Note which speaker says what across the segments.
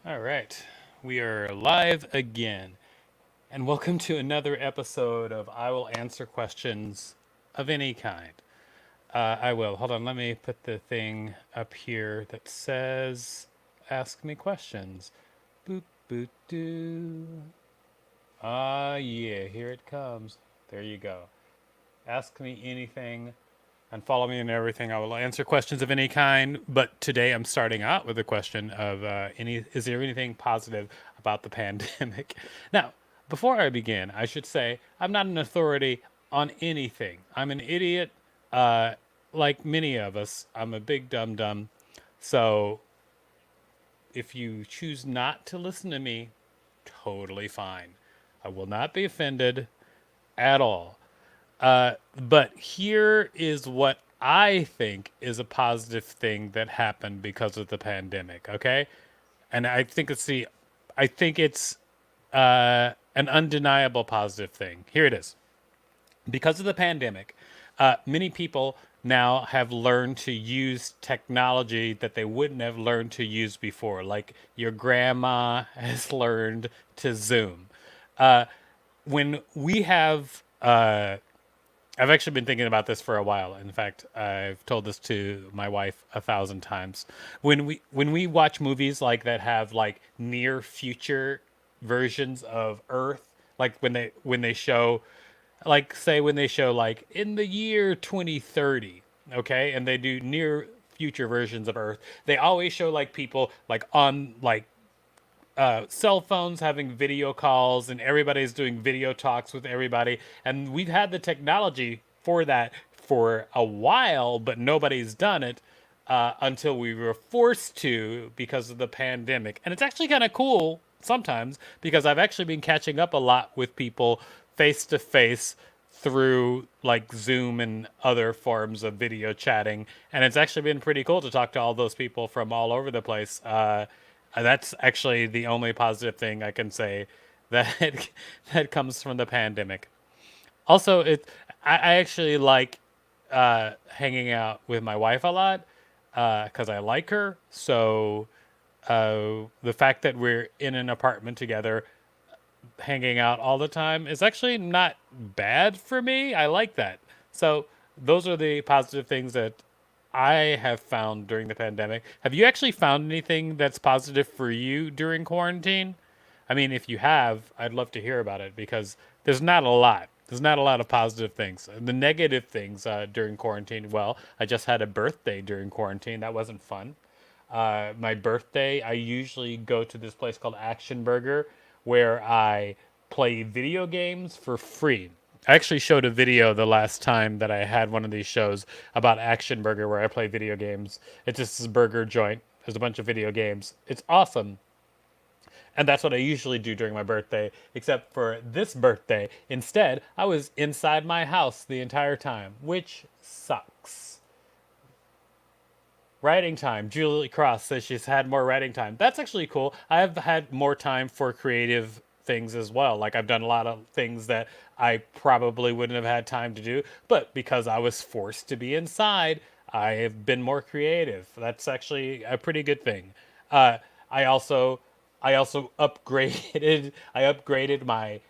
Speaker 1: All right, we are live again, and welcome to another episode of I Will Answer Questions of Any Kind. I will. Hold on, let me put the thing up here that says Ask Me Questions. Boop, boop, doo. Yeah, here it comes. There you go. Ask me anything and follow me in everything. I will answer questions of any kind. But today I'm starting out with a question of is there anything positive about the pandemic? Now, before I begin, I should say I'm not an authority on anything. I'm an idiot, uh, like many of us. I'm a big dum dum. So if you choose not to listen to me, totally fine. I will not be offended at all. But here is what I think is a positive thing that happened because of the pandemic. Okay, and I think it's an undeniable positive thing. Here it is. Because of the pandemic, many people now have learned to use technology that they wouldn't have learned to use before. Like your grandma has learned to Zoom. When we have I've actually been thinking about this for a while. In fact, I've told this to my wife 1,000 times. When we watch movies like that have like near future versions of Earth, like when they show like say when they show like in the year 2030, okay, and they do near future versions of Earth, they always show like people like on like cell phones having video calls and everybody's doing video talks with everybody. And we've had the technology for that for a while, but nobody's done it until we were forced to because of the pandemic. And it's actually kind of cool sometimes because I've actually been catching up a lot with people face to face through like Zoom and other forms of video chatting. And it's actually been pretty cool to talk to all those people from all over the place. That's actually the only positive thing I can say that that comes from the pandemic. Also, I actually like hanging out with my wife a lot because I like her. So the fact that we're in an apartment together, hanging out all the time, is actually not bad for me. I like that. So those are the positive things that I have found during the pandemic. Have you actually found anything that's positive for you during quarantine? I mean, if you have, I'd love to hear about it because there's not a lot. There's not a lot of positive things. The negative things during quarantine, well, I just had a birthday during quarantine. That wasn't fun. My birthday, I usually go to this place called Action Burger where I play video games for free. I actually showed a video the last time that I had one of these shows about Action Burger where I play video games. It's just this burger joint. There's a bunch of video games. It's awesome. And that's what I usually do during my birthday, except for this birthday. Instead, I was inside my house the entire time, which sucks. Writing time. Julie Cross says she's had more writing time. That's actually cool. I've had more time for creative things as well. Like I've done a lot of things that I probably wouldn't have had time to do, but because I was forced to be inside, I have been more creative. That's actually a pretty good thing. Uh, I also I also upgraded I upgraded my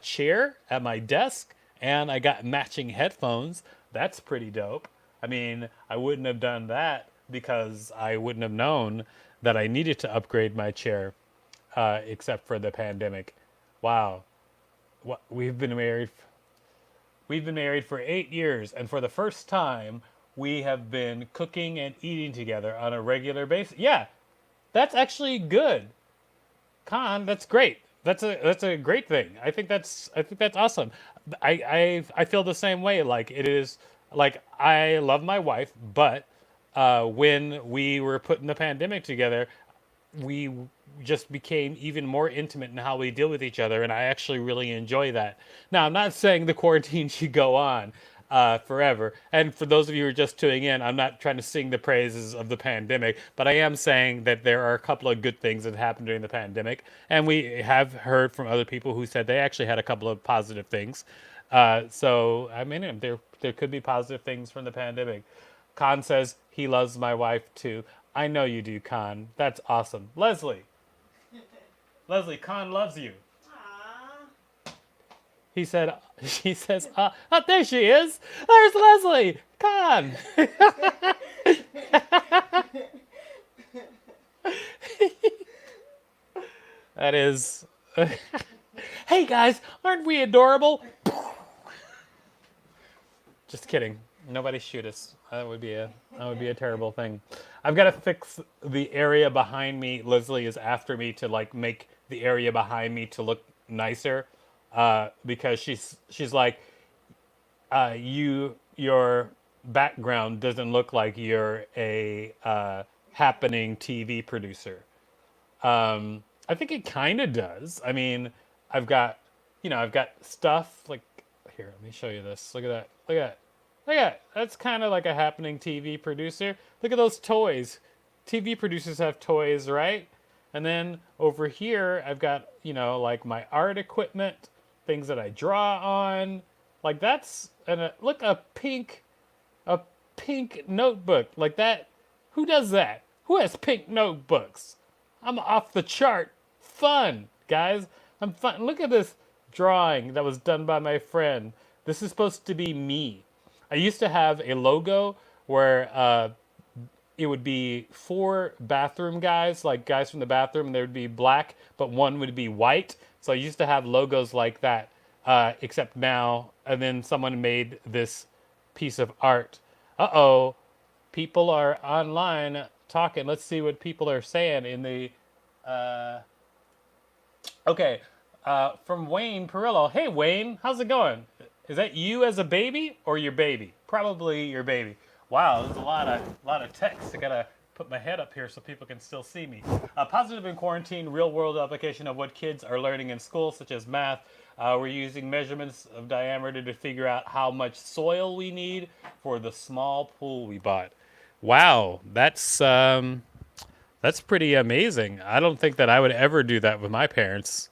Speaker 1: chair at my desk and I got matching headphones. That's pretty dope. I mean, I wouldn't have done that because I wouldn't have known that I needed to upgrade my chair, except for the pandemic. Wow, what we've been married for 8 years, and for the first time, we have been cooking and eating together on a regular basis. Yeah, that's actually good. Kahn, that's great. That's a great thing. I think that's awesome. I feel the same way. Like it is like I love my wife, but when we were putting the pandemic together, we just became even more intimate in how we deal with each other, and I actually really enjoy that. Now, I'm not saying the quarantine should go on forever, and for those of you who are just tuning in, I'm not trying to sing the praises of the pandemic, but I am saying that there are a couple of good things that happened during the pandemic, and we have heard from other people who said they actually had a couple of positive things. So, I mean, there could be positive things from the pandemic. Khan says he loves my wife too. I know you do, Khan. That's awesome. Leslie. Leslie, Kahn loves you.
Speaker 2: Aw.
Speaker 1: He said, she says, oh, there she is. There's Leslie. Kahn. That is. Hey guys, aren't we adorable? Just kidding. Nobody shoot us. That would be a terrible thing. I've got to fix the area behind me. Leslie is after me to like make the area behind me to look nicer, because she's like, your background doesn't look like you're a happening TV producer. I think it kind of does. I mean, I've got, I've got stuff like here. Let me show you this. Look at that. Look at that. Look at that. That's kind of like a happening TV producer. Look at those toys. TV producers have toys, right? And then over here, I've got, like my art equipment, things that I draw on. Like that's, and look, a pink notebook like that. Who does that? Who has pink notebooks? I'm off the chart. Fun, guys. I'm fun. Look at this drawing that was done by my friend. This is supposed to be me. I used to have a logo where it would be four bathroom guys, like guys from the bathroom, and they would be black, but one would be white. So I used to have logos like that, except now, and then someone made this piece of art. Uh-oh, people are online talking. Let's see what people are saying in the. Okay, from Wayne Perillo. Hey, Wayne, how's it going? Is that you as a baby or your baby? Probably your baby. Wow, there's a lot of text. I gotta put my head up here so people can still see me. Positive in quarantine, real world application of what kids are learning in school, such as math. We're using measurements of diameter to figure out how much soil we need for the small pool we bought. Wow, that's pretty amazing. I don't think that I would ever do that with my parents.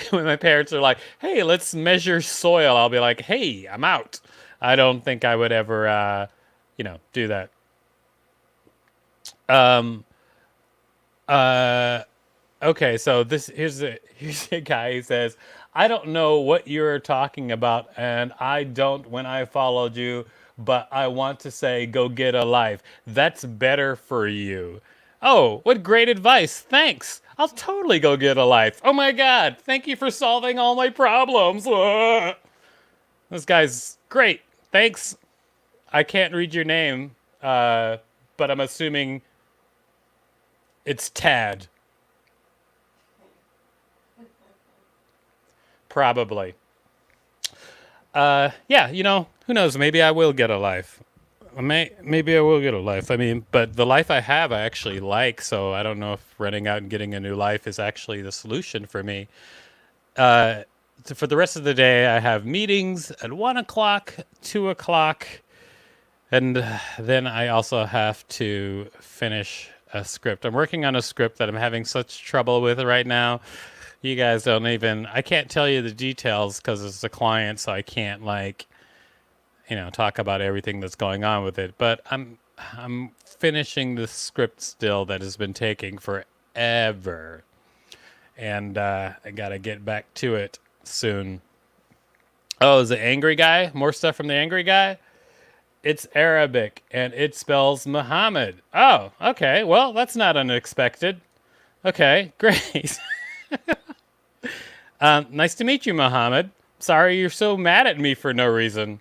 Speaker 1: When my parents are like, "Hey, let's measure soil," I'll be like, "Hey, I'm out." I don't think I would ever, do that. Um, uh, okay, so this here's a guy who says, "I don't know what you're talking about, and I don't when I followed you, but I want to say, go get a life. That's better for you." Oh, what great advice! Thanks. I'll totally go get a life. Oh my God! Thank you for solving all my problems. This guy's great. Thanks. I can't read your name, but I'm assuming it's Tad. Probably. Yeah, who knows? Maybe I will get a life. Maybe I will get a life. I mean, but the life I have, I actually like. So I don't know if running out and getting a new life is actually the solution for me. Uh, for the rest of the day, I have meetings at 1 o'clock, 2 o'clock, and then I also have to finish a script. I'm working on a script that I'm having such trouble with right now. You guys don't even, I can't tell you the details because it's a client, so I can't like, talk about everything that's going on with it. But I'm finishing the script still that has been taking forever. And I got to get back to it soon. Oh, is the angry guy? More stuff from the angry guy? It's Arabic and it spells Muhammad. Oh, okay. Well, that's not unexpected. Okay, great. Nice to meet you, Muhammad. Sorry you're so mad at me for no reason.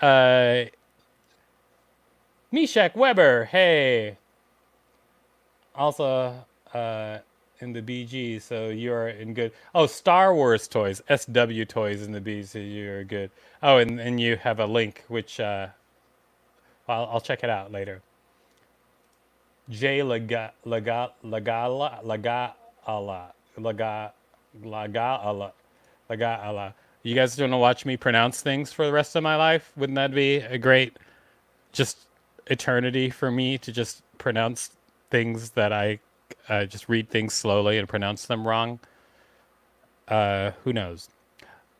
Speaker 1: Uh, Meshach Weber, hey. Also, in the BG, so you're in good. Oh, Star Wars toys, SW toys in the B, so you're good. Oh, and you have a link, which I'll check it out later. J Lagala Laga Laga. You guys don't want to watch me pronounce things for the rest of my life? Wouldn't that be a great, just eternity for me to just pronounce things that I just read things slowly and pronounce them wrong? Who knows?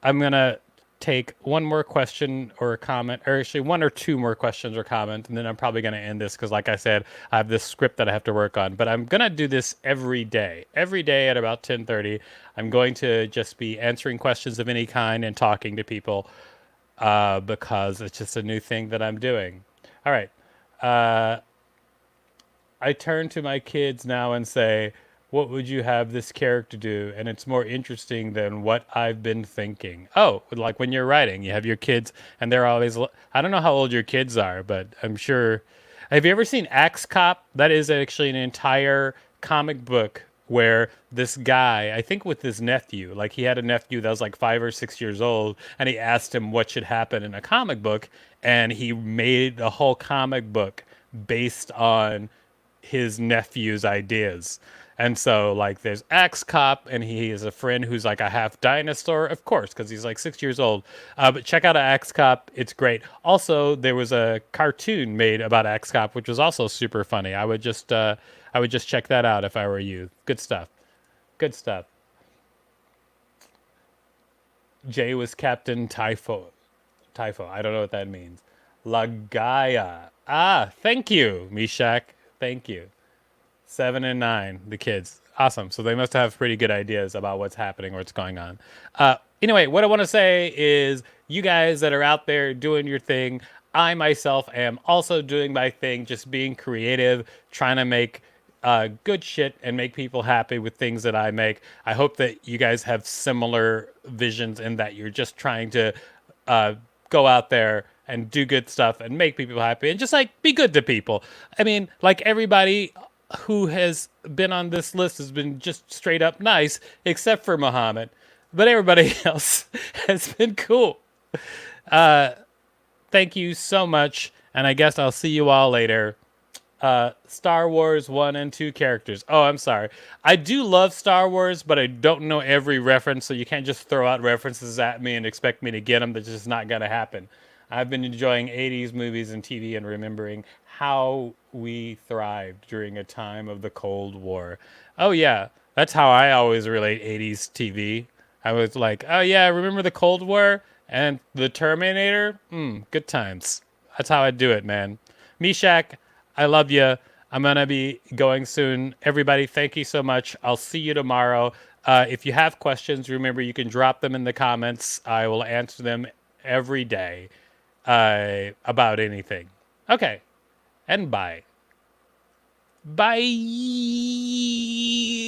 Speaker 1: I'm gonna take one more question or a comment, or actually one or two more questions or comments, and then I'm probably going to end this because, like I said, I have this script that I have to work on. But I'm going to do this every day. Every day at about 10:30, I'm going to just be answering questions of any kind and talking to people because it's just a new thing that I'm doing. All right. I turn to my kids now and say, what would you have this character do? And it's more interesting than what I've been thinking. Oh, like when you're writing, you have your kids and they're always, I don't know how old your kids are, but I'm sure. Have you ever seen Axe Cop? That is actually an entire comic book where this guy, I think with his nephew, like he had a nephew that was like 5 or 6 years old, and he asked him what should happen in a comic book, and he made a whole comic book based on his nephew's ideas. And so, like, there's Axe Cop, and he is a friend who's like a half dinosaur, of course, because he's like 6 years old. But check out Axe Cop; it's great. Also, there was a cartoon made about Axe Cop, which was also super funny. I would just check that out if I were you. Good stuff. Good stuff. Jay was Captain Typho. Typho. I don't know what that means. La Gaia. Ah, thank you, Mishak. Thank you. 7 and 9, the kids. Awesome. So they must have pretty good ideas about what's happening or what's going on. Anyway, what I want to say is you guys that are out there doing your thing, I myself am also doing my thing, just being creative, trying to make good shit and make people happy with things that I make. I hope that you guys have similar visions in that you're just trying to uh, go out there and do good stuff and make people happy and just like be good to people. I mean, like everybody who has been on this list has been just straight up nice, except for Muhammad. But everybody else has been cool. Thank you so much, and I guess I'll see you all later. Star Wars 1 and 2 characters. Oh, I'm sorry. I do love Star Wars, but I don't know every reference, so you can't just throw out references at me and expect me to get them. That's just not going to happen. I've been enjoying 80s movies and TV and remembering how we thrived during a time of the Cold War. Oh, yeah. That's how I always relate 80s TV. I was like, oh, yeah, remember the Cold War and the Terminator? Good times. That's how I do it, man. Mishak, I love you. I'm going to be going soon. Everybody, thank you so much. I'll see you tomorrow. If you have questions, remember you can drop them in the comments. I will answer them every day about anything. Okay. And bye. Bye.